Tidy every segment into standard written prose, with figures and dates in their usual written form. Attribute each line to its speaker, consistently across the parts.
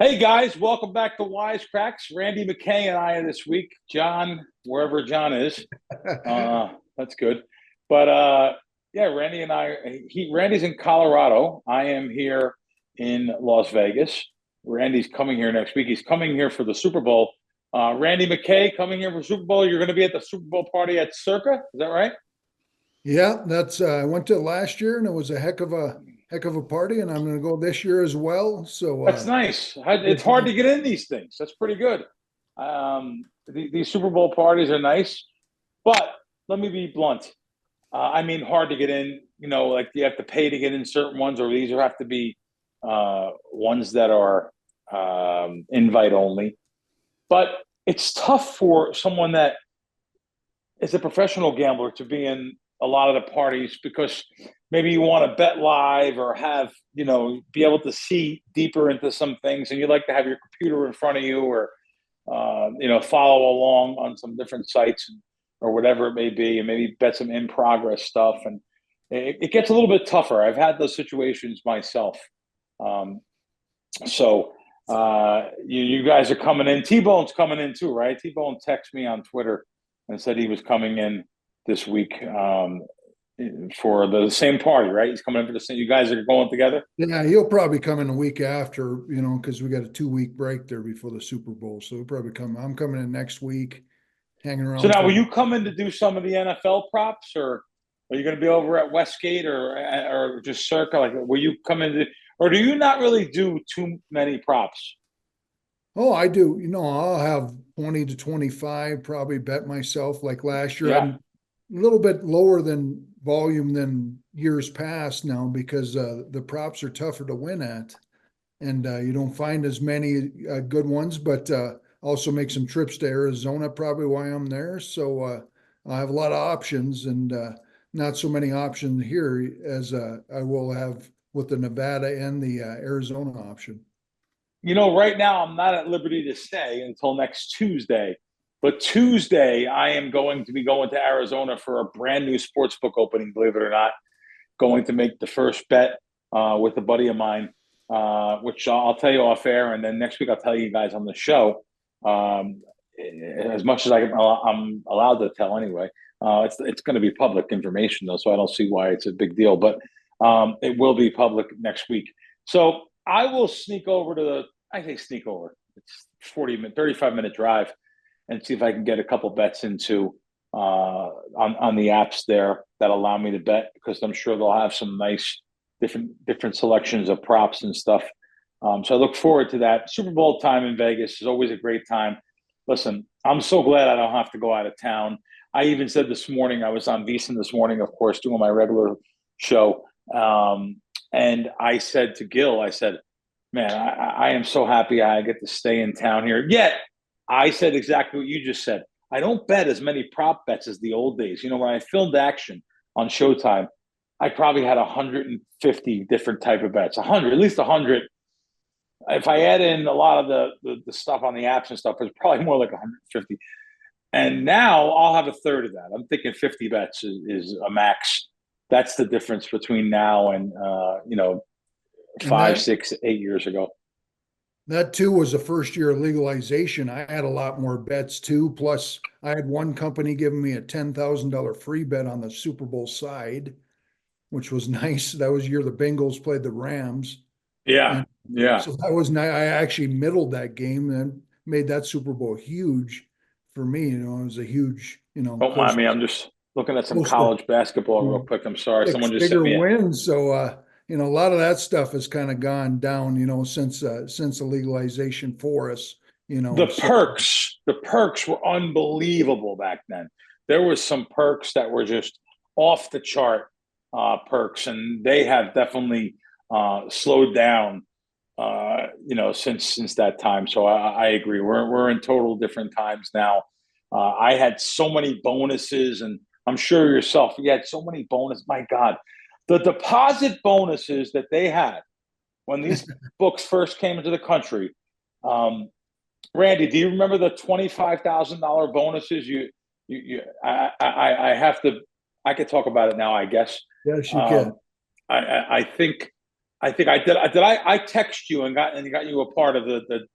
Speaker 1: Hey guys, welcome back to Wise Kracks. Randy McKay and I are this week. John, wherever John is, that's good. But yeah, Randy and I. Randy's in Colorado. I am here in Las Vegas. Randy's coming here next week. He's coming here for the Super Bowl. Randy McKay coming here for Super Bowl. You're going to be at the Super Bowl party at Circa. Is that right?
Speaker 2: Yeah, that's I went to last year and it was a heck of a party, and I'm going to go this year as well. So
Speaker 1: That's nice. It's hard to
Speaker 2: hopefully,
Speaker 1: get in these things. That's pretty good. These Super Bowl parties are nice, but let me be blunt. I mean, hard to get in. Like you have to pay to get in certain ones, or these have to be ones that are invite only. But it's tough for someone that is a professional gambler to be in a lot of the parties because maybe you want to bet live or have, be able to see deeper into some things, and you like to have your computer in front of you or, follow along on some different sites or whatever it may be, and maybe bet some in progress stuff. And it gets a little bit tougher. I've had those situations myself. Um, so you guys are coming in. T-Bone's coming in too, right? T-Bone texted me on Twitter and said he was coming in this week for the same party, right? He's coming in for the same. You guys are going together.
Speaker 2: yeah, he'll probably come in a week after, because we got a 2 week break there before the Super Bowl. So he'll probably come. I'm coming in next week, hanging
Speaker 1: So
Speaker 2: around
Speaker 1: now,
Speaker 2: for.
Speaker 1: will you come in to do some of the NFL props, or are you going to be over at Westgate or just Circa? Like, will you come in, or do you not really do too many props?
Speaker 2: Oh, I do. I'll have 20 to 25 probably bet myself. Like last year,
Speaker 1: Yeah.
Speaker 2: I'm a little bit lower than volume than years past now because the props are tougher to win at. And you don't find as many good ones, but also make some trips to Arizona, probably why I'm there. So I have a lot of options and not so many options here as I will have with the Nevada and the Arizona option.
Speaker 1: Right now I'm not at liberty to say until next Tuesday. But Tuesday, I am going to be going to Arizona for a brand new sports book opening, believe it or not. Going to make the first bet with a buddy of mine, which I'll tell you off air. And then next week, I'll tell you guys on the show, um, as much as I'm allowed to tell anyway. It's going to be public information, though, so I don't see why it's a big deal. But it will be public next week. So I will sneak over to I say sneak over. It's 35-minute drive, and see if I can get a couple bets into on the apps there that allow me to bet, because I'm sure they'll have some nice different selections of props and stuff. So I look forward to that. Super Bowl time in Vegas is always a great time. Listen, I'm so glad I don't have to go out of town. I even said this morning, I was on VSiN this morning, of course, doing my regular show. And I said to Gil, I said, man, I am so happy I get to stay in town here. Yet I said exactly what you just said. I don't bet as many prop bets as the old days. When I filmed action on Showtime, I probably had 150 different type of bets, 100, at least 100. If I add in a lot of the stuff on the apps and stuff, it's probably more like 150. And now I'll have a third of that. I'm thinking 50 bets is a max. That's the difference between now and
Speaker 2: And
Speaker 1: 5, 6, 8 years ago.
Speaker 2: that too was the first year of legalization. I had a lot more bets too. Plus, I had one company giving me a $10,000 free bet on the Super Bowl side, which was nice. That was the year the Bengals played the Rams.
Speaker 1: Yeah,
Speaker 2: And
Speaker 1: yeah.
Speaker 2: so that was nice. I actually middled that game and made that Super Bowl huge for me. It was a huge,
Speaker 1: Don't mind me. I'm just looking at some
Speaker 2: close to
Speaker 1: college basketball real quick. I'm sorry.
Speaker 2: six
Speaker 1: Someone just sent
Speaker 2: figure
Speaker 1: me
Speaker 2: wins. So a lot of that stuff has kind of gone down, since the legalization for us,
Speaker 1: the
Speaker 2: so
Speaker 1: perks. The perks were unbelievable back then. There was some perks that were just off the chart perks, and they have definitely slowed down. Since that time. So I agree. We're in total different times now. I had so many bonuses, and I'm sure yourself, you had so many bonuses. My God, the deposit bonuses that they had when these books first came into the country. Um, Randy, do you remember the $25,000 bonuses? I have to. I could talk about it now, I guess.
Speaker 2: yes, you can.
Speaker 1: Um, I think I think I did. I text you and got you a part of the.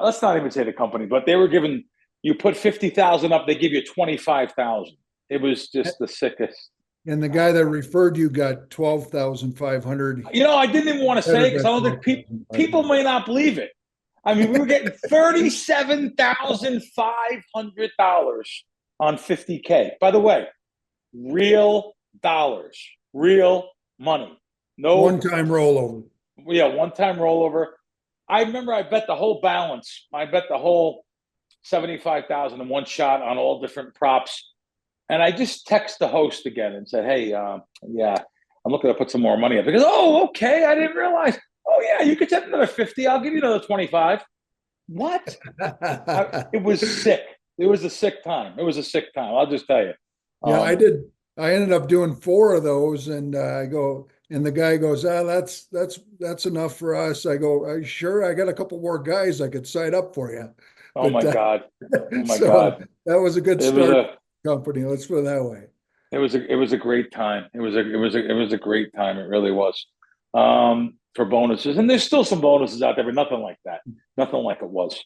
Speaker 1: Let's not even say the company, but they were giving you put 50,000 up, they give you 25,000. It was just the sickest.
Speaker 2: And the guy that referred you got 12,500.
Speaker 1: I didn't even want to say it because I don't think people may not believe it. I mean, we were getting $37,500 on 50K. By the way, real dollars, real money. No
Speaker 2: one-time rollover.
Speaker 1: Yeah, one-time rollover. I remember I bet the whole balance. I bet the whole 75,000 in one shot on all different props. And I just text the host again and said, hey, yeah, I'm looking to put some more money up. Because, oh, okay, I didn't realize. Oh, yeah, you could take another 50. I'll give you another 25. What? It was sick. It was a sick time. It was a sick time. I'll just tell you.
Speaker 2: Yeah, I did. I ended up doing 4 of those, and I go, and the guy goes, that's enough for us. I go, sure, I got a couple more guys I could sign up for you.
Speaker 1: Oh my God. Oh my
Speaker 2: so
Speaker 1: God.
Speaker 2: That was a good start company. Let's put it that way.
Speaker 1: It was a great time. It was a great time. It really was. For bonuses. And there's still some bonuses out there, but nothing like that. Nothing like it was.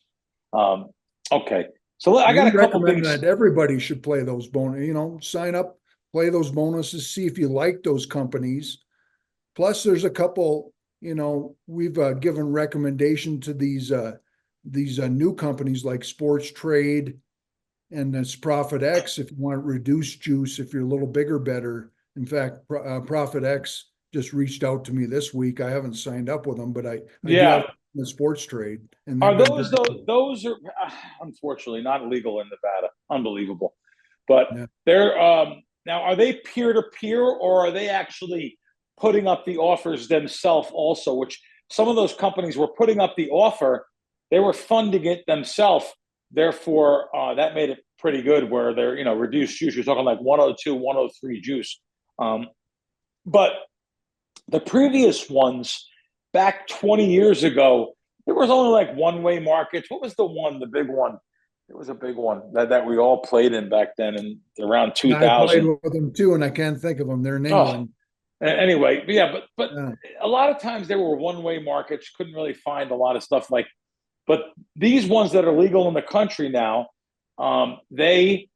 Speaker 1: Okay. So I got a couple things
Speaker 2: that everybody should play those bonuses, sign up, play those bonuses, see if you like those companies. Plus, there's a couple, we've given recommendation to these new companies like Sports Trade and this Profit X if you want reduced juice, if you're a little bigger, better. In fact, Profit X just reached out to me this week. I haven't signed up with them, but I do have the Sports Trade. And
Speaker 1: are those are unfortunately not legal in Nevada. Unbelievable. But they're now, are they peer-to-peer, or are they actually putting up the offers themselves also, which some of those companies were putting up the offer, they were funding it themselves. Therefore, that made it pretty good where they're, reduced juice. You're talking like 102, 103 juice. But the previous ones back 20 years ago, there was only like one-way markets. What was the big one? It was a big one that we all played in back then, and around 2000.
Speaker 2: I played with them too, and I can't think of them. They're in England.
Speaker 1: Anyway, but a lot of times they were one-way markets. Couldn't really find a lot of stuff like. But these ones that are legal in the country now, they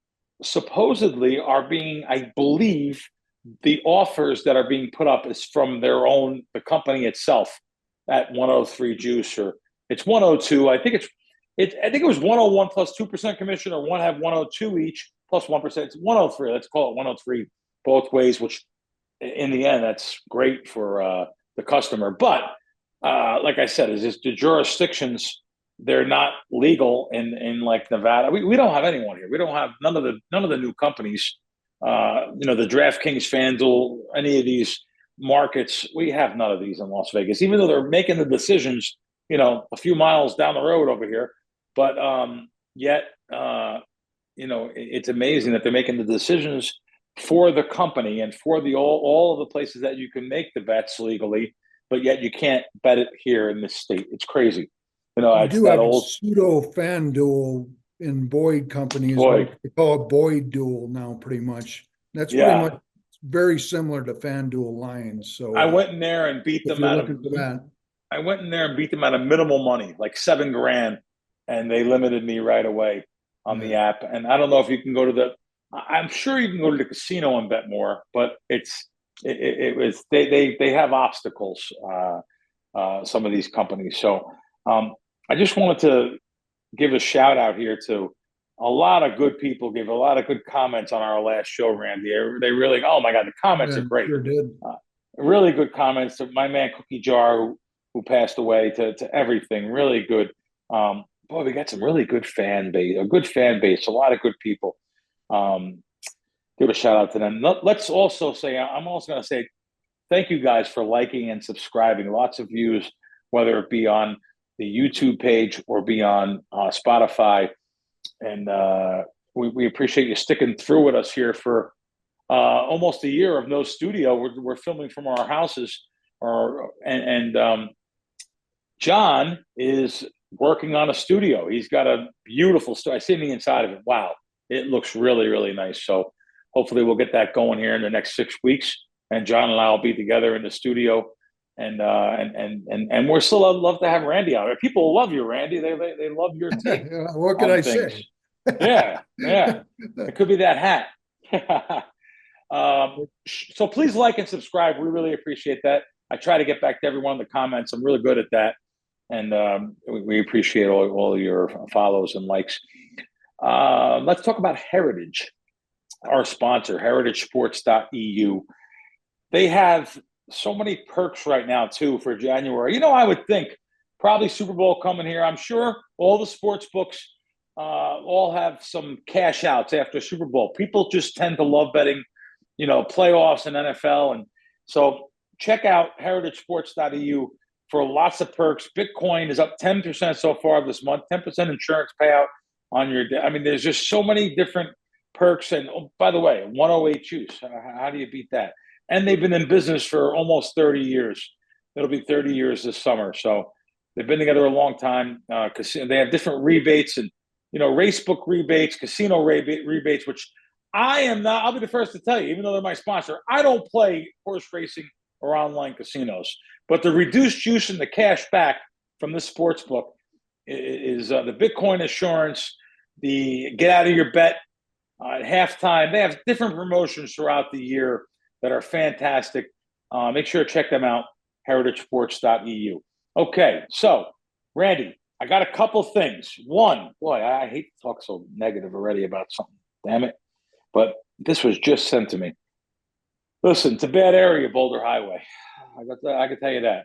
Speaker 1: supposedly are being, I believe, the offers that are being put up is from the company itself at 103 juice, or it's 102. I think it was 101 plus 2% commission, or one have 102 each plus 1%. It's 103. Let's call it 103 both ways, which in the end, that's great for the customer. But like I said, is just the jurisdictions, they're not legal in like Nevada. We don't have anyone here. We don't have none of the new companies. The DraftKings, FanDuel, any of these markets. We have none of these in Las Vegas, even though they're making the decisions, a few miles down the road over here. But yet, it's amazing that they're making the decisions for the company and for all of the places that you can make the bets legally, but yet you can't bet it here in this state. It's crazy.
Speaker 2: I do have a pseudo FanDuel in Boyd companies. Like they call it Boyd Duel now, pretty much. That's pretty much very similar to FanDuel Lions. So
Speaker 1: I went in there and beat them out of that. I went in there and beat them out of minimal money, like $7,000, and they limited me right away on the app. And I don't know if you can go to I'm sure you can go to the casino and bet more, but they have obstacles, some of these companies. So I just wanted to give a shout out here to a lot of good people, gave a lot of good comments on our last show, Randy. They really, oh my God, the comments are great.
Speaker 2: Sure did.
Speaker 1: Really good comments to my man Cookie Jar, who passed away, to everything. Really good. Boy, we got some really good fan base, a lot of good people. Give a shout out to them. Let's also say, I'm also going to say, thank you guys for liking and subscribing. Lots of views, whether it be on the YouTube page or be on Spotify. And we appreciate you sticking through with us here for almost a year of no studio. We're filming from our houses. John is working on a studio. He's got a beautiful studio. I see the inside of it. Wow. It looks really, really nice. So hopefully we'll get that going here in the next 6 weeks. And John and I will be together in the studio. and we're still love to have Randy on. People love you, Randy. They love your take
Speaker 2: What can
Speaker 1: on
Speaker 2: I
Speaker 1: things.
Speaker 2: say?
Speaker 1: Yeah, yeah. It could be that hat. So please like and subscribe. We really appreciate that. I try to get back to everyone in the comments. I'm really good at that. And we appreciate all your follows and likes. Let's talk about Heritage, our sponsor, heritagesports.eu. They have so many perks right now, too, for January. I would think probably Super Bowl coming here. I'm sure all the sports books all have some cash outs after Super Bowl. People just tend to love betting, playoffs and NFL. And so check out heritagesports.eu for lots of perks. Bitcoin is up 10% so far this month, 10% insurance payout on your – I mean, there's just so many different perks. And, by the way, 108 juice. How do you beat that? And they've been in business for almost 30 years. It'll be 30 years this summer. So they've been together a long time. They have different rebates and, racebook rebates, casino rebates, which I am not – I'll be the first to tell you, even though they're my sponsor, I don't play horse racing or online casinos. But the reduced juice and the cash back from this sports book is the Bitcoin assurance, the get out of your bet at halftime. They have different promotions throughout the year that are fantastic. Make sure to check them out, heritagesports.eu. Okay, so, Randy, I got a couple things. One, boy, I hate to talk so negative already about something. Damn it. But this was just sent to me. Listen, it's a bad area, Boulder Highway. I can tell you that.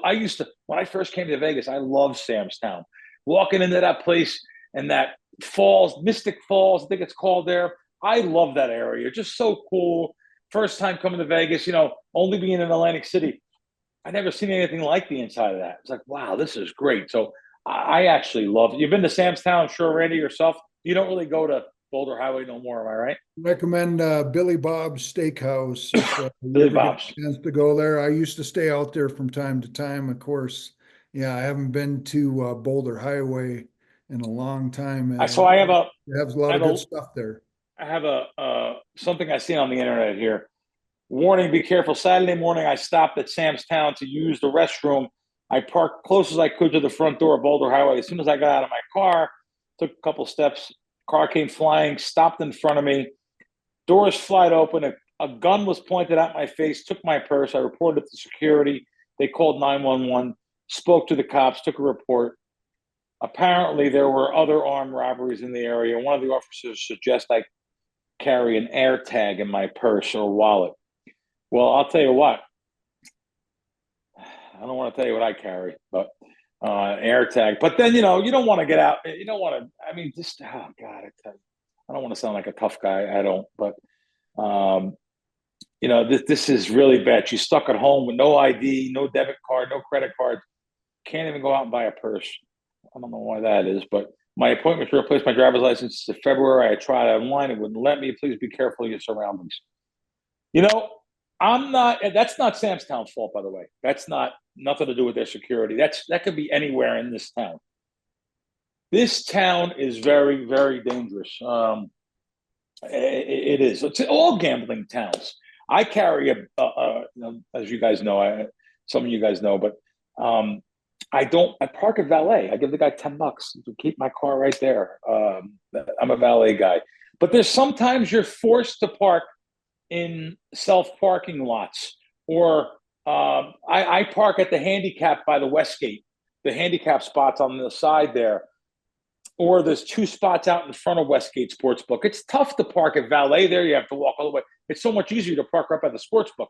Speaker 1: I used to, when I first came to Vegas, I loved Sam's Town. Walking into that place and that falls, Mystic Falls, I think it's called there. I love that area. Just so cool. First time coming to Vegas, only being in Atlantic City. I never seen anything like the inside of that. It's like, wow, this is great. So I actually love it. You've been to Sam's Town, sure, Randy, yourself? You don't really go to Boulder Highway no more, am I right?
Speaker 2: Recommend Billy Bob's Steakhouse. If,
Speaker 1: Billy Bob's.
Speaker 2: Get a chance to go there. I used to stay out there from time to time, of course. Yeah, I haven't been to Boulder Highway in a long time.
Speaker 1: So I have
Speaker 2: it has a lot of good stuff there.
Speaker 1: I have something I seen on the internet here. Warning, be careful. Saturday morning, I stopped at Sam's Town to use the restroom. I parked close as I could to the front door of Boulder Highway. As soon as I got out of my car, took a couple steps, car came flying, stopped in front of me. Doors flied open. A gun was pointed at my face, took my purse. I reported it to security. They called 911, spoke to the cops, took a report. Apparently, there were other armed robberies in the area. One of the officers suggests I carry an air tag in my purse or wallet. Well, I'll tell you what. I don't want to tell you what I carry, but air tag. But then, you don't want to get out. You don't want to, just, oh, God, I don't want to sound like a tough guy. I don't. But, this is really bad. She's stuck at home with no ID, no debit card, no credit card. Can't even go out and buy a purse. I don't know why that is, but my appointment to replace my driver's license is February. I tried online. It wouldn't let me. Please be careful of your surroundings. That's not Sam's Town's fault, by the way. That's nothing to do with their security. That could be anywhere in this town. This town is very, very dangerous. It is. It's all gambling towns. I carry as you guys know, some of you guys know, but I park at valet. I give the guy $10 to keep my car right there. I'm a valet guy. But there's sometimes you're forced to park in self-parking lots, or I park at the handicap by the Westgate, the handicap spots on the side there, or there's 2 spots out in front of Westgate Sportsbook. It's tough to park at valet there. You have to walk all the way. It's so much easier to park right by the Sportsbook,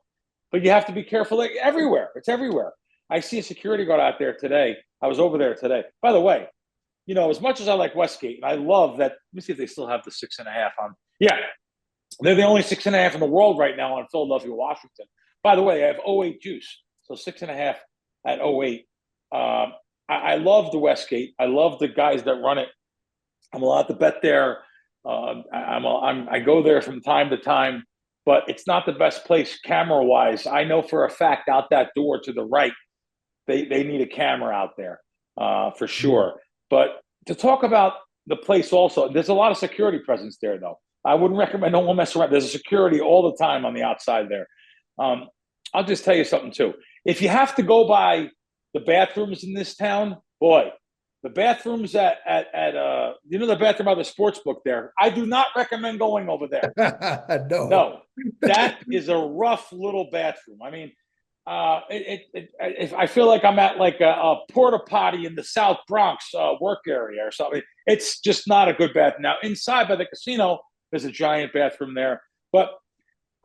Speaker 1: but you have to be careful everywhere. It's everywhere. I see a security guard out there today. I was over there today. By the way, as much as I like Westgate, and I love that. Let me see if they still have the 6.5 on. Yeah. They're the only 6.5 in the world right now on Philadelphia, Washington. By the way, I have 08 juice, so 6.5 at 08. I love the Westgate. I love the guys that run it. I'm allowed to bet there. I go there from time to time, but it's not the best place camera-wise. I know for a fact out that door to the right, they need a camera out there for sure. But to talk about the place also, there's a lot of security presence there, though. I wouldn't recommend, don't mess around. There's a security all the time on the outside there. I'll just tell you something too. If you have to go by the bathrooms in this town, boy, the bathrooms at you know, the bathroom by the sports book there. I do not recommend going over there.
Speaker 2: No.
Speaker 1: No, that is a rough little bathroom. I mean, if I feel like I'm at like a porta potty in the South Bronx work area or something. It's just not a good bathroom. Now, inside by the casino, there's a giant bathroom there, but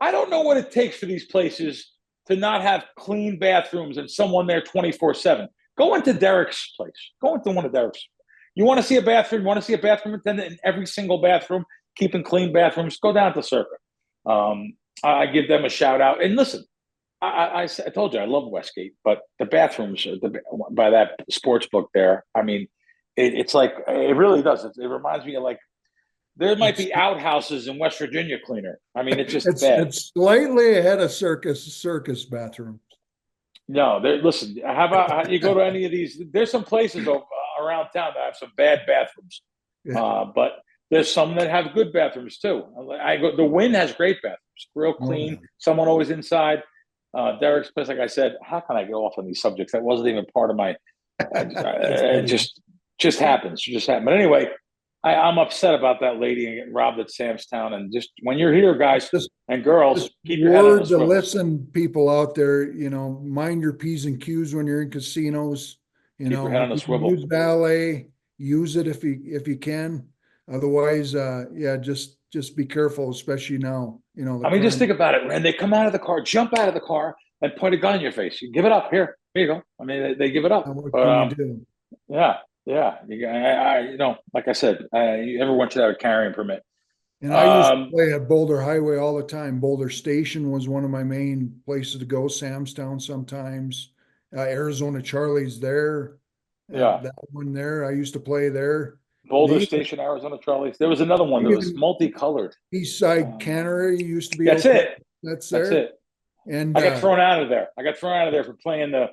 Speaker 1: I don't know what it takes for these places to not have clean bathrooms and someone there 24/7. Go into Derek's place. Go into one of Derek's. You want to see a bathroom? You want to see a bathroom attendant in every single bathroom, keeping clean bathrooms? Go down to Circa. I give them a shout out. And listen, I told you I love Westgate, but the bathrooms by that sports book there. I mean, it's like it really does. It reminds me of like there might be outhouses in West Virginia cleaner. I mean, it's just bad.
Speaker 2: It's slightly ahead of circus bathroom.
Speaker 1: No, listen. How about you go to any of these? There's some places around town that have some bad bathrooms,
Speaker 2: Yeah.
Speaker 1: but there's some that have good bathrooms too. I go. The Wynn has great bathrooms, real clean. Someone always inside. Derek's place, like I said, how can I go off on these subjects? That wasn't even part of my. It just happens. It just happened. But anyway, I'm upset about that lady and getting robbed at Sam's Town. And just when you're here, guys and girls, keep your head on the swivel.
Speaker 2: Listen, people out there, mind your P's and Q's when you're in casinos.
Speaker 1: Keep your head on the swivel.
Speaker 2: Use valet, use it if you can. Otherwise, just be careful, especially now.
Speaker 1: I mean, just think about it, Rand. They come out of the car, jump out of the car, and point a gun in your face. You give it up. Here you go. I mean, they give it up.
Speaker 2: What can you do?
Speaker 1: Yeah. Like I said, everyone should have a carrying permit.
Speaker 2: And I used to play at Boulder Highway all the time. Boulder Station was one of my main places to go. Sam's Town sometimes. Arizona Charlie's there.
Speaker 1: Yeah.
Speaker 2: That one there. I used to play there.
Speaker 1: Boulder Station, Arizona Charlie's. There was another one that was multicolored.
Speaker 2: East Side Cannery used to be.
Speaker 1: That's it.
Speaker 2: That's there.
Speaker 1: That's it. And I got thrown out of there. For playing the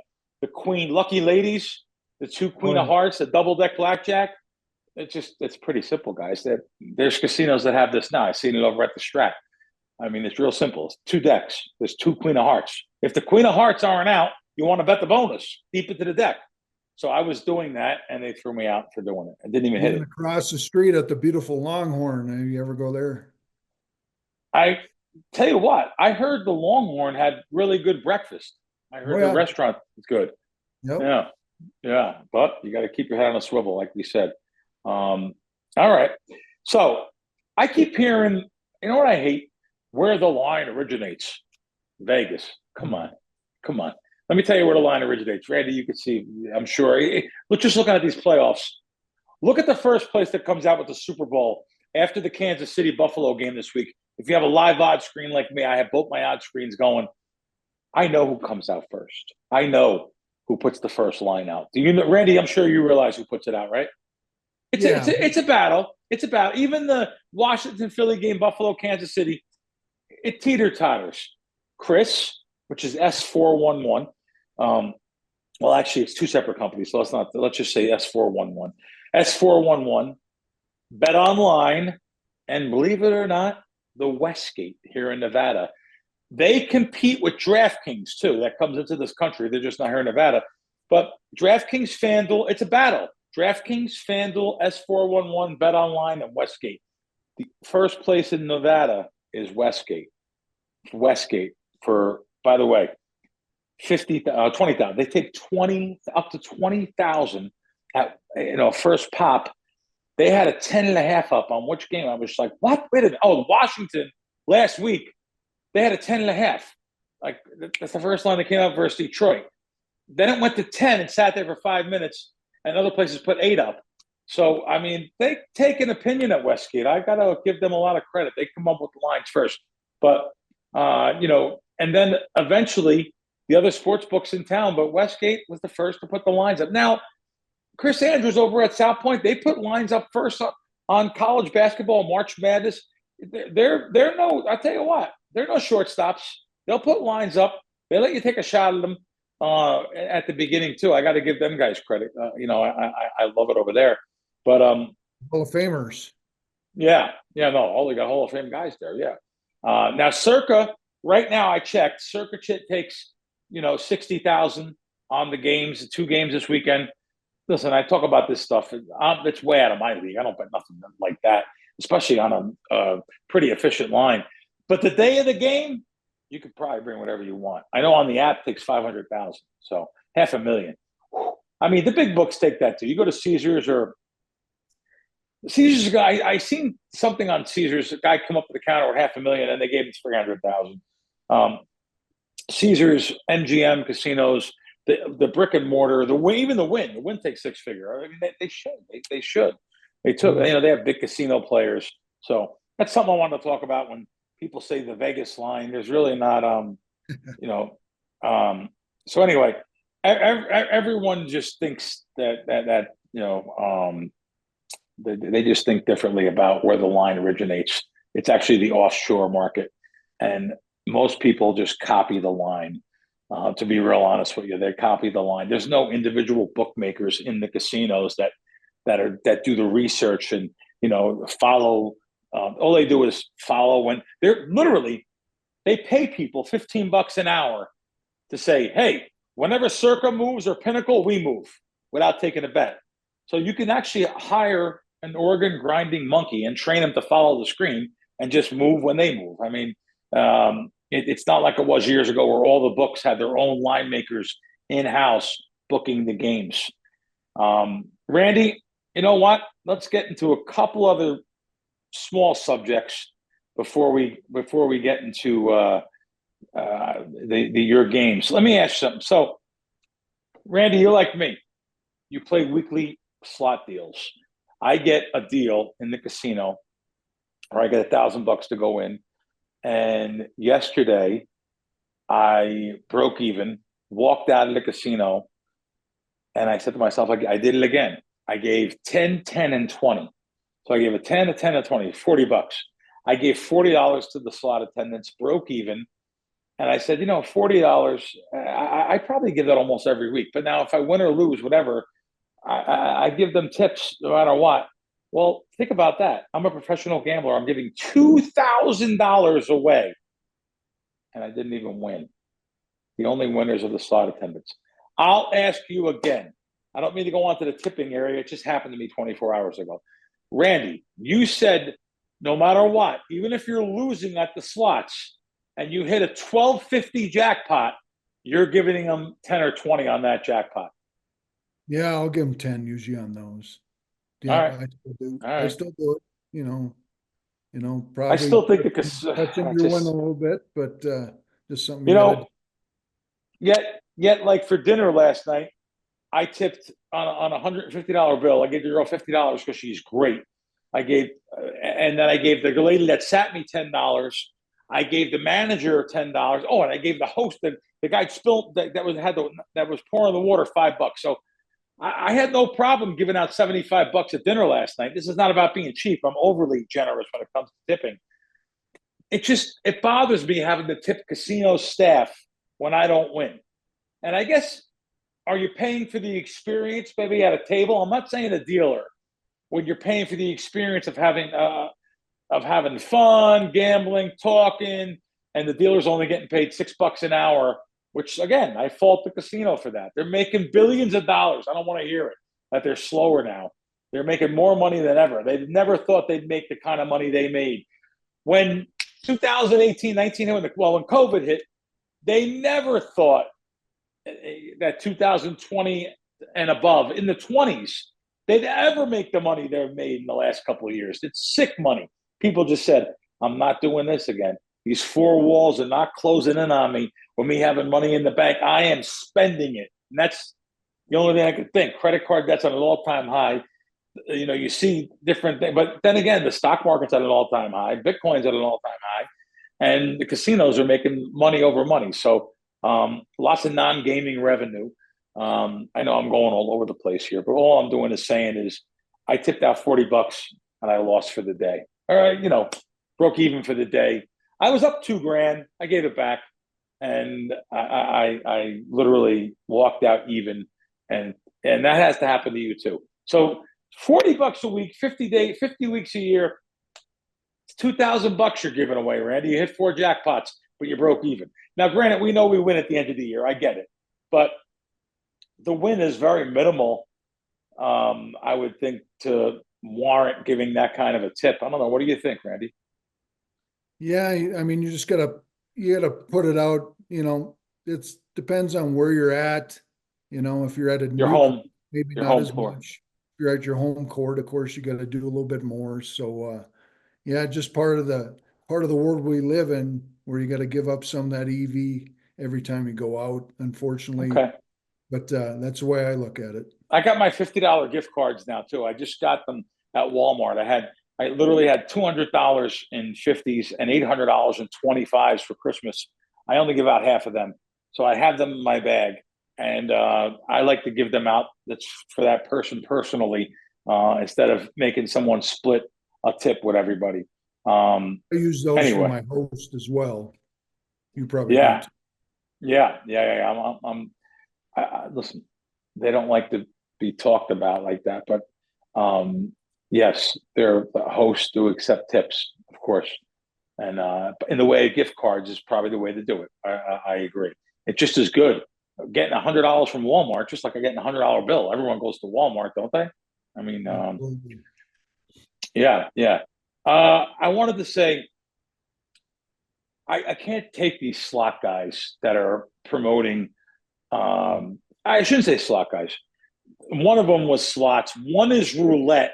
Speaker 1: Queen Lucky Ladies, the two Queen of Hearts, the double deck blackjack. It's pretty simple, guys. There's casinos that have this now. I've seen it over at the Strat. I mean, it's real simple. It's 2 decks. There's 2 Queen of Hearts. If the Queen of Hearts aren't out, you want to bet the bonus deep into the deck. So I was doing that, and they threw me out for doing it. I didn't even hit it.
Speaker 2: Across the street at the beautiful Longhorn. You ever go there?
Speaker 1: I tell you what, I heard the Longhorn had really good breakfast. I heard the restaurant is good.
Speaker 2: Yep.
Speaker 1: Yeah. But you got to keep your head on a swivel, like we said. All right. So I keep hearing, you know what I hate? Where the line originates. Vegas. Come on. Let me tell you where the line originates. Randy, you can see, I'm sure. Let's just looking at these playoffs. Look at the first place that comes out with the Super Bowl after the Kansas City Buffalo game this week. If you have a live odds screen like me, I have both my odds screens going. I know who comes out first. I know who puts the first line out. Do you know, Randy? I'm sure you realize who puts it out, right? It's a battle. It's a battle. Even the Washington Philly game, Buffalo, Kansas City, it teeter-totters. Chris, which is S411. Well, actually, it's 2 separate companies, so let's just say S411. S411, Bet Online, and believe it or not, the Westgate here in Nevada. They compete with DraftKings, too. That comes into this country. They're just not here in Nevada. But DraftKings, FanDuel, it's a battle. DraftKings, FanDuel, S411, Bet Online, and Westgate. The first place in Nevada is Westgate. Westgate for, by the way, 20,000. They take up to 20,000 at first pop. They had a 10.5 up on which game? I was like, what? Wait a minute. Oh, Washington last week, they had a 10.5. Like, that's the first line that came out versus Detroit. Then it went to 10 and sat there for 5 minutes, and other places put 8 up. So, I mean, they take an opinion at Westgate. I got to give them a lot of credit. They come up with the lines first. But, and then eventually the other sports books in town, but Westgate was the first to put the lines up. Now, Chris Andrews over at South Point, they put lines up first on college basketball, March Madness. They're no, I'll tell you what, they're no shortstops. They'll put lines up. They let you take a shot at them at the beginning too. I got to give them guys credit. I love it over there. But
Speaker 2: Hall of Famers.
Speaker 1: Yeah, no, they got Hall of Fame guys there. Yeah. Now Circa, right now I checked. Circuit Chit takes 60,000 on the games, 2 games this weekend. Listen, I talk about this stuff. It's way out of my league. I don't bet nothing like that, especially on a pretty efficient line. But the day of the game, you could probably bring whatever you want. I know on the app it takes 500,000, so 500,000. I mean, the big books take that too. You go to Caesars or Caesars. I seen something on Caesars. A guy come up to the counter with 500,000, and they gave him 300,000. Caesars, MGM casinos, the brick and mortar, even the win takes six figure. I mean, they should. They should. They took. They have big casino players. So that's something I want to talk about when people say the Vegas line. There's really not. So anyway, everyone just thinks that they just think differently about where the line originates. It's actually the offshore market, and most people just copy the line. To be real honest with you, they copy the line. There's no individual bookmakers in the casinos that do the research and follow. All they do is follow when they pay people $15 an hour to say, hey, whenever Circa moves or Pinnacle, we move without taking a bet. So you can actually hire an organ grinding monkey and train them to follow the screen and just move when they move. I mean, it's not like it was years ago where all the books had their own line makers in-house booking the games. Randy, you know what? Let's get into a couple other small subjects before we get into your games. Let me ask you something. So, Randy, you're like me. You play weekly slot deals. I get a deal in the casino, or I get $1,000 to go in. And yesterday, I broke even, walked out of the casino, and I said to myself, I did it again. I gave 10, 10, and 20. So I gave a 10, a 10, a 20, $40. I gave $40 to the slot attendants, broke even. And I said, $40, I probably give that almost every week. But now if I win or lose, whatever, I give them tips no matter what. Well, think about that. I'm a professional gambler. I'm giving $2,000 away. And I didn't even win. The only winners are the slot attendants. I'll ask you again. I don't mean to go on to the tipping area. It just happened to me 24 hours ago. Randy, you said no matter what, even if you're losing at the slots and you hit a $12.50 jackpot, you're giving them 10 or 20 on that jackpot.
Speaker 2: Yeah, I'll give them 10 usually on those. Yeah,
Speaker 1: all right.
Speaker 2: I still do.
Speaker 1: All right.
Speaker 2: I still do it. Probably.
Speaker 1: I still think
Speaker 2: touching your win a little bit, but just something.
Speaker 1: Yet, like for dinner last night, I tipped on a $150 bill. I gave the girl $50 because she's great. And then I gave the lady that sat me $10. I gave the manager $10. Oh, and I gave the host the guy spilled that was pouring the water $5. So I had no problem giving out $75 at dinner last night. This is not about being cheap. I'm overly generous when it comes to tipping. It bothers me having to tip casino staff when I don't win. And I guess, are you paying for the experience maybe at a table? I'm not saying a dealer. When you're paying for the experience of having fun, gambling, talking, and the dealer's only getting paid $6 an hour, which, again, I fault the casino for that. They're making billions of dollars. I don't want to hear it, that they're slower now. They're making more money than ever. They never thought they'd make the kind of money they made. When 2018, 19, when COVID hit, they never thought that 2020 and above, in the 20s, they'd ever make the money they've made in the last couple of years. It's sick money. People just said, I'm not doing this again. These four walls are not closing in on me. With me having money in the bank, I am spending it. And that's the only thing I could think. Credit card debt's at an all-time high. You see different things. But then again, the stock market's at an all-time high. Bitcoin's at an all-time high. And the casinos are making money over money. So lots of non-gaming revenue. I know I'm going all over the place here, but all I'm doing is saying is I tipped out $40 and I lost for the day. All right, broke even for the day. I was up $2,000. I gave it back, and I literally walked out even, and that has to happen to you too. So $40 a week, 50 weeks a year, it's $2,000 you're giving away, Randy. You hit 4 jackpots. but you broke even. Now, granted, we know we win at the end of the year. I get it, but the win is very minimal. I would think to warrant giving that kind of a tip. I don't know. What do you think, Randy?
Speaker 2: Yeah, I mean, you gotta put it out. It's depends on where you're at. If you're at a
Speaker 1: Your
Speaker 2: new,
Speaker 1: home,
Speaker 2: maybe
Speaker 1: your
Speaker 2: not
Speaker 1: home
Speaker 2: as
Speaker 1: court.
Speaker 2: much. If you're at your home court, of course, you got to do a little bit more. So, yeah, just part of the world we live in, where you got to give up some of that EV every time you go out. Unfortunately,
Speaker 1: Okay.
Speaker 2: but that's the way I look at it.
Speaker 1: I got my $50 gift cards now too. I just got them at Walmart. I literally had $200 in 50s and $800 in 25s for Christmas. I only give out half of them, so I have them in my bag, and I like to give them out. That's for that person personally, instead of making someone split a tip with everybody.
Speaker 2: I use those for
Speaker 1: Anyway,
Speaker 2: my host as well. You probably do
Speaker 1: yeah,
Speaker 2: too.
Speaker 1: yeah. Listen, they don't like to be talked about like that, but yes, they're the hosts do accept tips, of course, and in the way of gift cards is probably the way to do it. I agree. It's just as good getting $100 from Walmart, just like I getting $100 bill. Everyone goes to Walmart, don't they? I mean,
Speaker 2: Absolutely.
Speaker 1: yeah. I wanted to say I can't take these slot guys that are promoting. I shouldn't say slot guys. One of them was slots. One is roulette,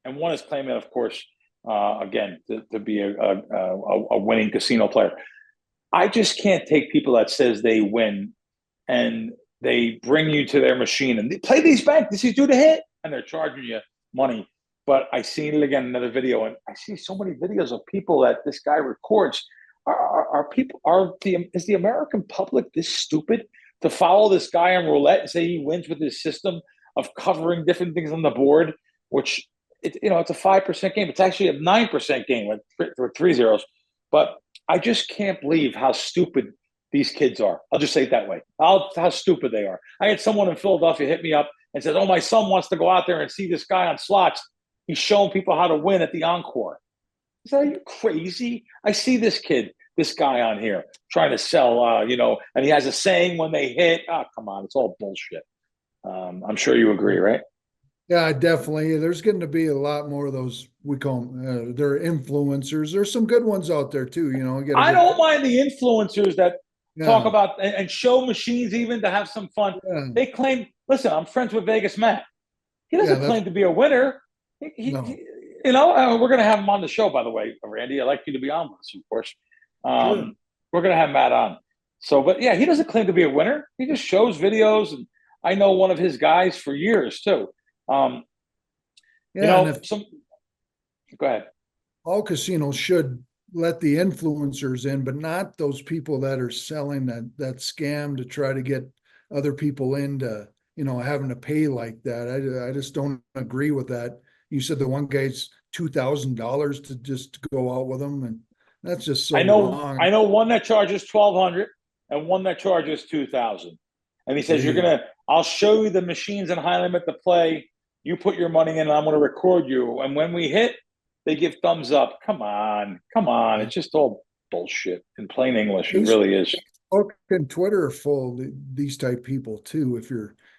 Speaker 1: and one is claiming, of course, again, to be a winning casino player. I just can't take people that says they win and they bring you to their machine and they play these bank. This is due to hit, and they're charging you money. But I seen it again in another video, and I see so many videos of people that this guy records. Is the American public this stupid to follow this guy on roulette and say he wins with his system of covering different things on the board, which it's a 5% game. It's actually a 9% game with three zeros. But I just can't believe how stupid these kids are. I'll just say it that way. How stupid they are. I had someone in Philadelphia hit me up and said, "Oh, my son wants to go out there and see this guy on slots. He's showing people how to win at the Encore." I said, "Are you crazy? I see this guy on here trying to sell, and he has a saying when they hit. Oh, come on, it's all bullshit." I'm sure you agree, right?
Speaker 2: Yeah, definitely. There's going to be a lot more of those. We call them, they're influencers. There's some good ones out there too. You got to
Speaker 1: I
Speaker 2: get,
Speaker 1: don't mind the influencers that talk
Speaker 2: yeah,
Speaker 1: about and show machines even to have some fun.
Speaker 2: yeah,
Speaker 1: They claim, listen, I'm friends with Vegas Matt. He
Speaker 2: yeah.
Speaker 1: doesn't claim to be a winner.
Speaker 2: No,
Speaker 1: We're going to have him on the show, by the way, Randy. I'd like you to be on with us, of course.
Speaker 2: sure.
Speaker 1: We're going to have Matt on. So, but yeah, he doesn't claim to be a winner. He just shows videos. And I know one of his guys for years, too. Um,
Speaker 2: Yeah, and if
Speaker 1: go ahead.
Speaker 2: all casinos should let the influencers in, but not those people that are selling that scam to try to get other people into, having to pay like that. I just don't agree with that. You said the one guy's $2,000 to just go out with them, and that's just so
Speaker 1: I
Speaker 2: wrong.
Speaker 1: know one that charges 1,200 and one that charges 2,000. And he says,
Speaker 2: There you go.
Speaker 1: I'll show you the machines and high limit to play. You put your money in and I'm going to record you. And when we hit, they give thumbs up. Come on. It's just all bullshit in plain English. It really is.
Speaker 2: Facebook and Twitter are full of these type people too.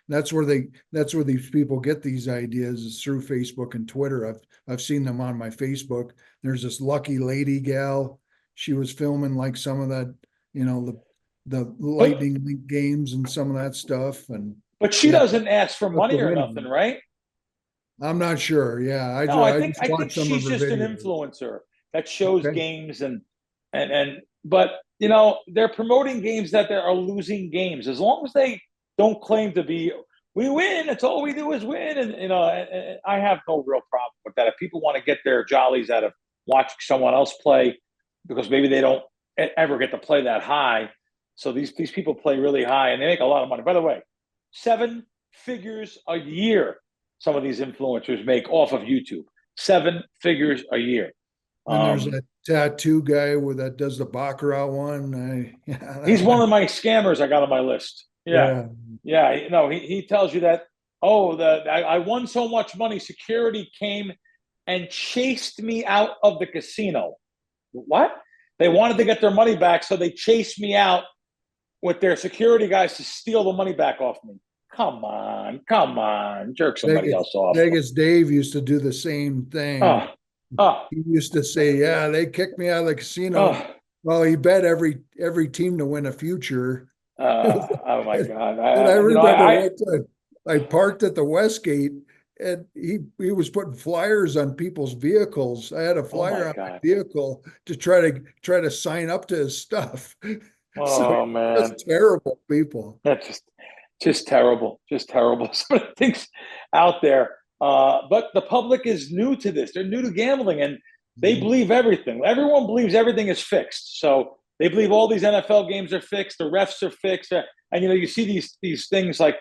Speaker 2: That's where these people get these ideas is through Facebook and Twitter. I've seen them on my Facebook. There's this lucky lady gal. She was filming like some of that, the
Speaker 1: But
Speaker 2: lightning link games and some of that stuff. And
Speaker 1: but she
Speaker 2: yeah,
Speaker 1: doesn't ask for
Speaker 2: up to
Speaker 1: money or nothing,
Speaker 2: winning.
Speaker 1: right?
Speaker 2: I'm not sure. Yeah,
Speaker 1: No,
Speaker 2: I just
Speaker 1: I think
Speaker 2: watched some of
Speaker 1: she's
Speaker 2: her
Speaker 1: just an
Speaker 2: videos.
Speaker 1: influencer that shows
Speaker 2: Okay.
Speaker 1: games and but they're promoting games that they are losing games. As long as they don't claim to be we win, it's all we do is win. And I have no real problem with that. If people want to get their jollies out of watching someone else play because maybe they don't ever get to play that high. So these people play really high and they make a lot of money. By the way, 7 figures a year some of these influencers make off of YouTube. 7 figures a year.
Speaker 2: Then there's that tattoo guy that does the Baccarat one. Yeah, that
Speaker 1: He's one
Speaker 2: one.
Speaker 1: of my scammers I got on my list. Yeah.
Speaker 2: Yeah.
Speaker 1: Yeah. No, he tells you that, I won so much money, security came and chased me out of the casino. What? They wanted to get their money back, so they chased me out with their security guys to steal the money back off me. Come on, jerk somebody else off.
Speaker 2: Vegas Dave used to do the same thing.
Speaker 1: Oh, oh,
Speaker 2: He used to say, "Yeah, they kicked me out of the casino."
Speaker 1: oh,
Speaker 2: Well, he bet every team to win a future.
Speaker 1: oh my God!
Speaker 2: And I
Speaker 1: You know,
Speaker 2: remember one time I parked at the Westgate, and he was putting flyers on people's vehicles. I had a
Speaker 1: oh my
Speaker 2: flyer on my
Speaker 1: God!
Speaker 2: vehicle to try to sign up to his stuff. So
Speaker 1: Oh man,
Speaker 2: just terrible people.
Speaker 1: that's just terrible, just terrible. Some of the things out there, but the public is new to this. They're new to gambling, and they believe everything. Everyone believes everything is fixed. So they believe all these NFL games are fixed. The refs are fixed, and you know you see these things like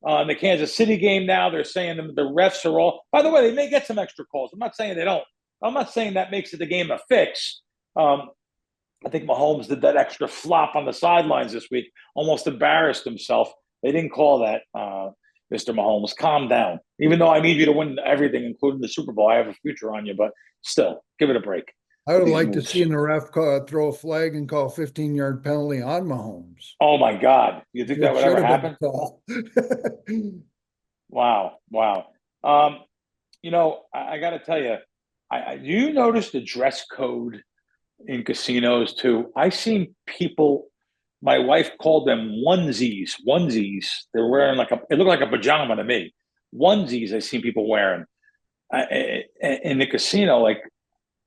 Speaker 1: in the Kansas City game now. They're saying the refs are all. By the way, they may get some extra calls. I'm not saying they don't. I'm not saying that makes it the game a fix. I think Mahomes did that extra flop on the sidelines this week, almost embarrassed himself. They didn't call that, Mr. Mahomes. Calm down. Even though I need you to win everything, including the Super Bowl, I have a future on you, but still, give it a break.
Speaker 2: I would like to see the ref throw a flag and call a 15-yard penalty on Mahomes.
Speaker 1: Oh my God! You think that would ever happen? Wow, wow. You know, I got to tell you, you notice the dress code in casinos too. I seen people. My wife called them onesies. Onesies. They're wearing it looked like a pajama to me. Onesies. I seen people wearing in the casino, like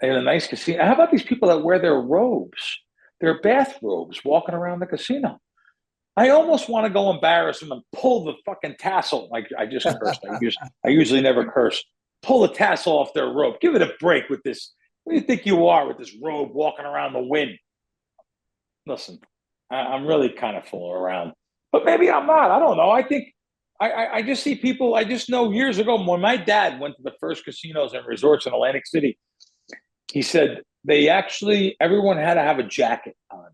Speaker 1: in a nice casino. How about these people that wear their robes, their bathrobes, walking around the casino? I almost want to go embarrass them and pull the fucking tassel. Like I just cursed. I usually never curse. Pull the tassel off their robe. Give it a break with this. What do you think you are with this robe walking around the wind? Listen, I'm really kind of fooling around, but maybe I'm not. I don't know. I think I just see people. I just know years ago when my dad went to the first casinos and resorts in Atlantic City, he said everyone had to have a jacket on.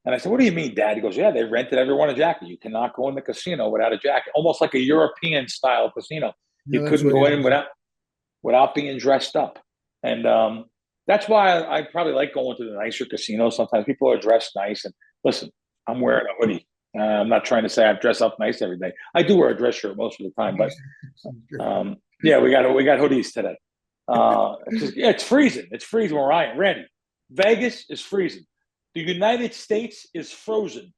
Speaker 1: And I said, "What do you mean, Dad?" He goes, "Yeah, they rented everyone a jacket. You cannot go in the casino without a jacket, almost like a European style casino.
Speaker 2: Yeah,
Speaker 1: You couldn't go in without being dressed up." And that's why I probably like going to the nicer casinos. Sometimes people are dressed nice. And listen, I'm wearing a hoodie. I'm not trying to say I dress up nice every day. I do wear a dress shirt most of the time, but yeah, we got hoodies today. It's freezing. It's freezing where I am. Randy, Vegas is freezing. The United States is frozen.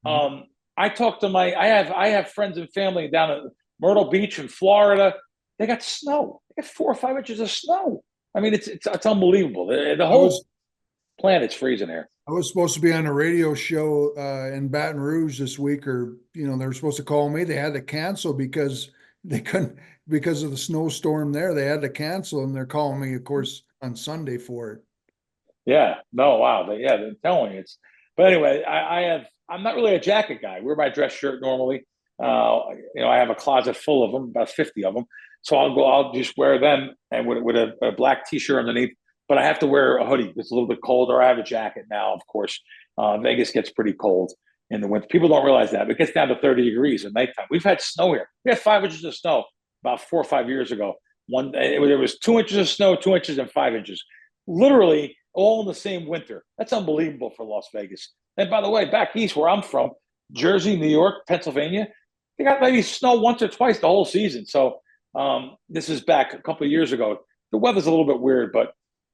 Speaker 1: I talked to I have friends and family down at Myrtle Beach in Florida. They got snow. They got 4 or 5 inches of snow. I mean, it's unbelievable. The whole planet's freezing here.
Speaker 2: I was supposed to be on a radio show in Baton Rouge this week, or they were supposed to call me. They had to cancel because they couldn't, because of the snowstorm there. They had to cancel, and they're calling me, of course, on Sunday for it.
Speaker 1: Yeah. No. Wow. They're telling you it's. But anyway, I'm not really a jacket guy. I wear my dress shirt normally. I have a closet full of them, about 50 of them. So I'll just wear them and with a black T-shirt underneath. But I have to wear a hoodie. It's a little bit colder. I have a jacket now, of course. Vegas gets pretty cold in the winter. People don't realize that. It gets down to 30 degrees at nighttime. We've had snow here. We had 5 inches of snow about 4 or 5 years ago. There was 2 inches of snow, 2 inches and 5 inches. Literally all in the same winter. That's unbelievable for Las Vegas. And by the way, back east where I'm from, Jersey, New York, Pennsylvania, they got maybe snow once or twice the whole season. So this is back a couple of years ago. The weather's a little bit weird, but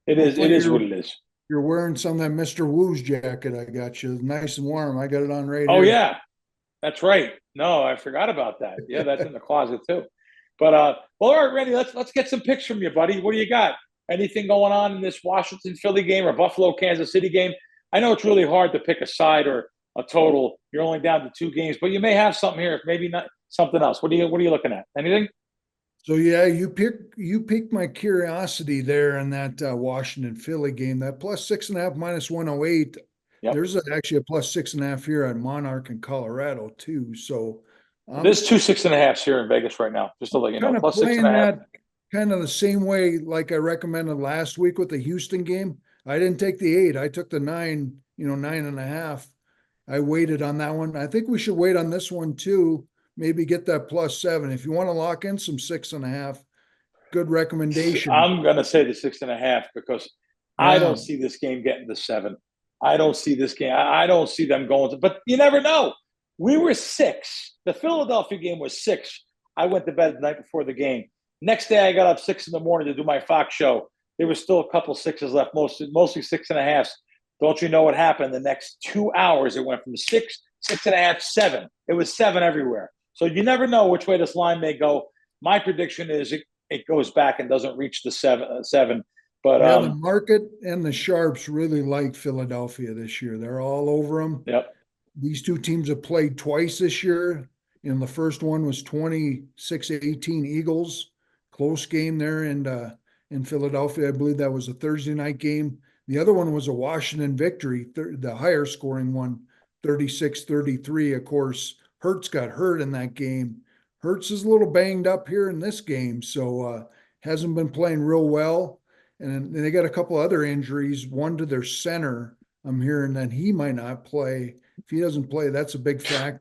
Speaker 1: it is what it is.
Speaker 2: You're wearing some of that Mr. Woo's jacket I got you. It's nice and warm. I got it on right
Speaker 1: here. Oh,
Speaker 2: here.
Speaker 1: yeah. That's right. No, I forgot about that. Yeah, that's in the closet too. But well, all right, Randy, let's get some picks from you, buddy. What do you got? Anything going on in this Washington Philly game or Buffalo Kansas City game? I know it's really hard to pick a side or a total. You're only down to 2 games, but you may have something here, maybe not something else. What are you looking at? Anything?
Speaker 2: So yeah, you piqued my curiosity there in that Washington Philly game. That plus 6.5 minus 108. Yep. There's actually a plus 6.5 here at Monarch in Colorado too. So
Speaker 1: there's 2 6.5s here in Vegas right now. Just to let you know, plus 6.5.
Speaker 2: Kind of the same way like I recommended last week with the Houston game. I didn't take the 8. I took the 9. 9.5. I waited on that one. I think we should wait on this one too. Maybe get that plus 7. If you want to lock in some 6.5, good recommendation.
Speaker 1: I'm going to say the 6.5 because I don't see this game getting to 7. I don't see this game. I don't see them going to, but you never know. We were 6. The Philadelphia game was 6. I went to bed the night before the game. Next day, I got up 6 in the morning to do my Fox show. There was still a couple sixes left, mostly 6.5s. Don't you know what happened? The next 2 hours, it went from 6, 6.5, 7. It was 7 everywhere. So you never know which way this line may go. My prediction is it goes back and doesn't reach the 7. But
Speaker 2: Yeah, the market and the sharps really like Philadelphia this year. They're all over them.
Speaker 1: Yep.
Speaker 2: These two teams have played twice this year. And the first one was 26-18 Eagles. Close game there in Philadelphia. I believe that was a Thursday night game. The other one was a Washington victory, the higher scoring one, 36-33. Of course, Hurts got hurt in that game. Hurts is a little banged up here in this game, so hasn't been playing real well. And they got a couple other injuries, one to their center. I'm hearing that he might not play. If he doesn't play, that's a big factor.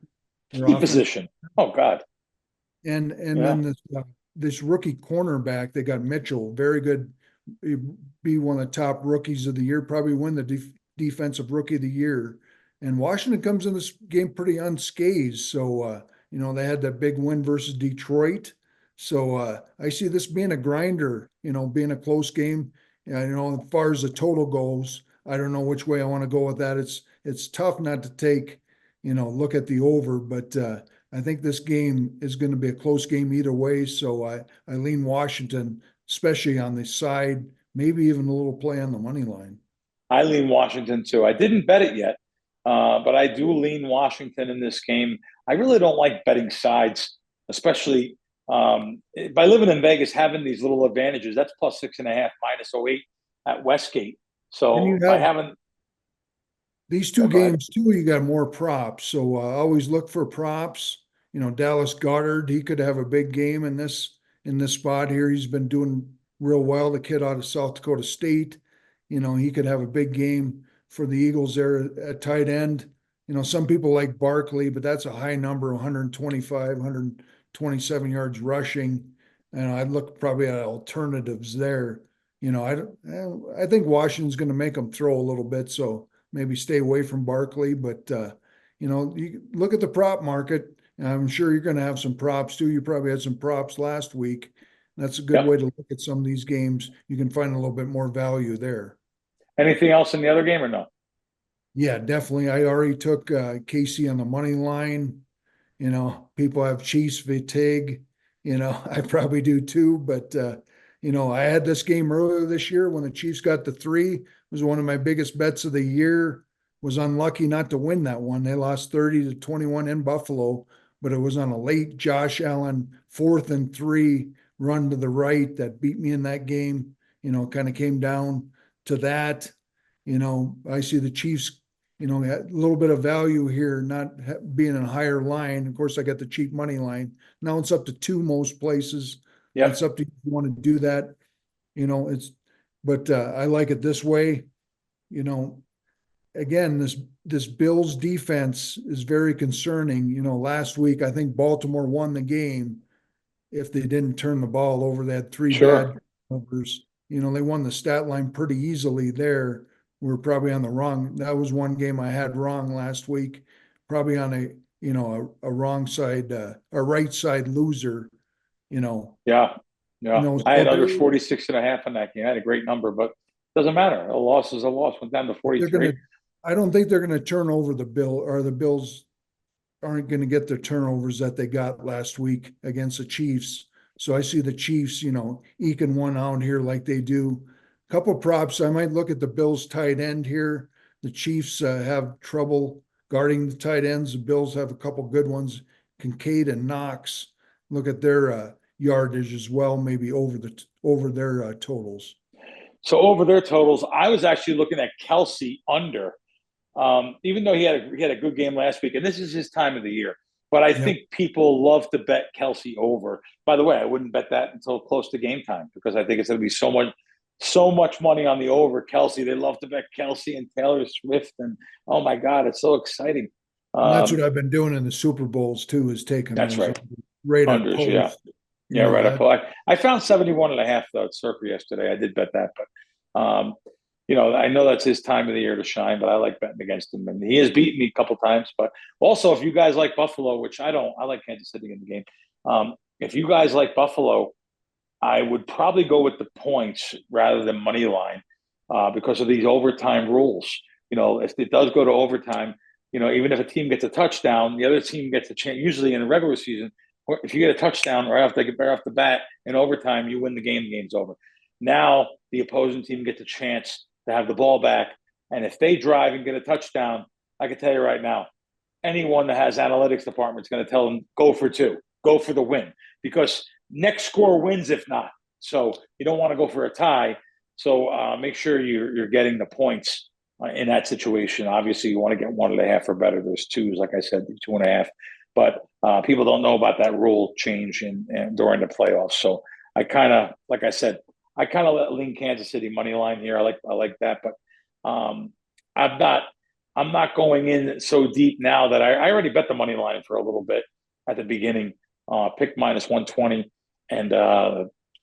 Speaker 1: Key position. Oh, God.
Speaker 2: And then this rookie cornerback, they got Mitchell, very good, be one of the top rookies of the year, probably win the defensive rookie of the year. And Washington comes in this game pretty unscathed. So, they had that big win versus Detroit. So I see this being a grinder, being a close game. As far as the total goes, I don't know which way I want to go with that. It's tough not to take, look at the over, but I think this game is going to be a close game either way. So I lean Washington, especially on the side, maybe even a little play on the money line.
Speaker 1: I lean Washington too. I didn't bet it yet, but I do lean Washington in this game. I really don't like betting sides, especially by living in Vegas, having these little advantages. That's plus 6.5, -08 at Westgate. So I haven't.
Speaker 2: These two games too, you got more props. So always look for props. Dallas Goedert, he could have a big game in this spot here. He's been doing real well. The kid out of South Dakota State, he could have a big game for the Eagles there at tight end. Some people like Barkley, but that's a high number, 125, 127 yards rushing. And I'd look probably at alternatives there. I think Washington's going to make them throw a little bit, so maybe stay away from Barkley. But you look at the prop market. I'm sure you're going to have some props too. You probably had some props last week. That's a good way to look at some of these games. You can find a little bit more value there.
Speaker 1: Anything else in the other game or no?
Speaker 2: Yeah, definitely. I already took Casey on the money line. People have Chiefs fatigue. I probably do too. But, I had this game earlier this year when the Chiefs got the 3. It was one of my biggest bets of the year. Was unlucky not to win that one. They lost 30-21 in Buffalo, but it was on a late Josh Allen 4th and 3 run to the right that beat me in that game. Kind of came down to that. I see the Chiefs, a little bit of value here, not being a higher line. Of course, I got the cheap money line. Now it's up to 2 most places.
Speaker 1: Yep.
Speaker 2: It's up to you if you want to do that. But I like it this way. Again, this Bills defense is very concerning. Last week, I think Baltimore won the game. If they didn't turn the ball over, they had 3 bad turnovers. They won the stat line pretty easily there. We're probably on the wrong. That was one game I had wrong last week. Probably on a wrong side, a right side loser.
Speaker 1: Yeah. I had under 46.5 on that game. I had a great number, but it doesn't matter. A loss is a loss. Went down to 43.
Speaker 2: I don't think they're going to turn over the Bills aren't going to get the turnovers that they got last week against the Chiefs. So I see the Chiefs, eking one out here like they do. A couple props. I might look at the Bills tight end here. The Chiefs have trouble guarding the tight ends. The Bills have a couple good ones, Kincaid and Knox. Look at their yardage as well, maybe over their totals.
Speaker 1: So over their totals, I was actually looking at Kelsey under. Even though he had a good game last week, and this is his time of the year. But I think people love to bet Kelsey over. By the way, I wouldn't bet that until close to game time because I think it's going to be so much money on the over Kelsey. They love to bet Kelsey and Taylor Swift, and oh my God, it's so exciting.
Speaker 2: That's what I've been doing in the Super Bowls too, is taking
Speaker 1: that's right.
Speaker 2: Unders,
Speaker 1: post. Right. I found 71.5 though at Circa yesterday. I did bet that, but I know that's his time of the year to shine, but I like betting against him, and he has beaten me a couple times. But also, if you guys like Buffalo, which I don't, I like Kansas City in the game. If you guys like Buffalo, I would probably go with the points rather than money line because of these overtime rules. If it does go to overtime, even if a team gets a touchdown, the other team gets a chance. Usually in a regular season, if you get a touchdown right off the bat in overtime, you win the game. The game's over. Now the opposing team gets a chance to have the ball back, and if they drive and get a touchdown, I can tell you right now, anyone that has analytics department is going to tell them go for two, go for the win, because next score wins if not. So you don't want to go for a tie. So make sure you're getting the points in that situation. Obviously, you want to get 1.5 or better. There's twos, like I said, 2.5. But people don't know about that rule change during the playoffs. So I kind of, like I said, I kind of lean Kansas City money line here. I like that, but I'm not going in so deep now that I already bet the money line for a little bit at the beginning. Pick -120, and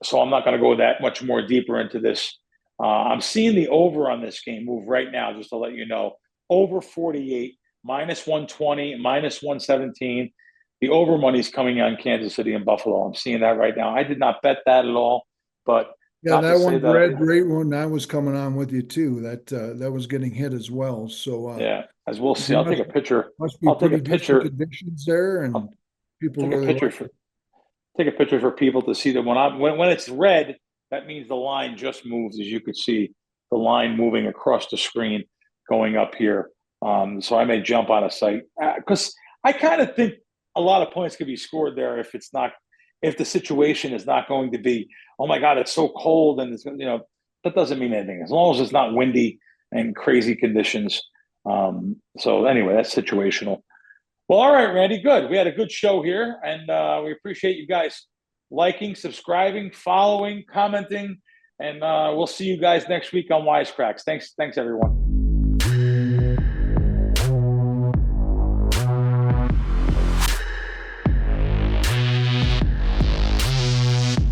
Speaker 1: so I'm not going to go that much more deeper into this. I'm seeing the over on this game move right now, just to let you know. Over 48, -120, -117. The over money's coming on Kansas City and Buffalo. I'm seeing that right now. I did not bet that at all, but
Speaker 2: Yeah, that one red great one. I was coming on with you too. That was getting hit as well. So
Speaker 1: yeah, as we'll see. I'll take a picture.
Speaker 2: Must be
Speaker 1: I'll take a
Speaker 2: pretty decent
Speaker 1: picture.
Speaker 2: conditions there, and
Speaker 1: I'll
Speaker 2: people
Speaker 1: take a
Speaker 2: really
Speaker 1: picture
Speaker 2: like
Speaker 1: for
Speaker 2: it.
Speaker 1: take a picture for people to see that when it's red, that means the line just moves, as you could see, the line moving across the screen going up here. So I may jump on a site because I kind of think a lot of points could be scored there if the situation is not going to be, oh my God, it's so cold and that doesn't mean anything as long as it's not windy and crazy conditions. So anyway, that's situational. Well, all right, Randy, good. We had a good show here, and we appreciate you guys liking, subscribing, following, commenting, and we'll see you guys next week on Wise Kracks. Thanks, everyone.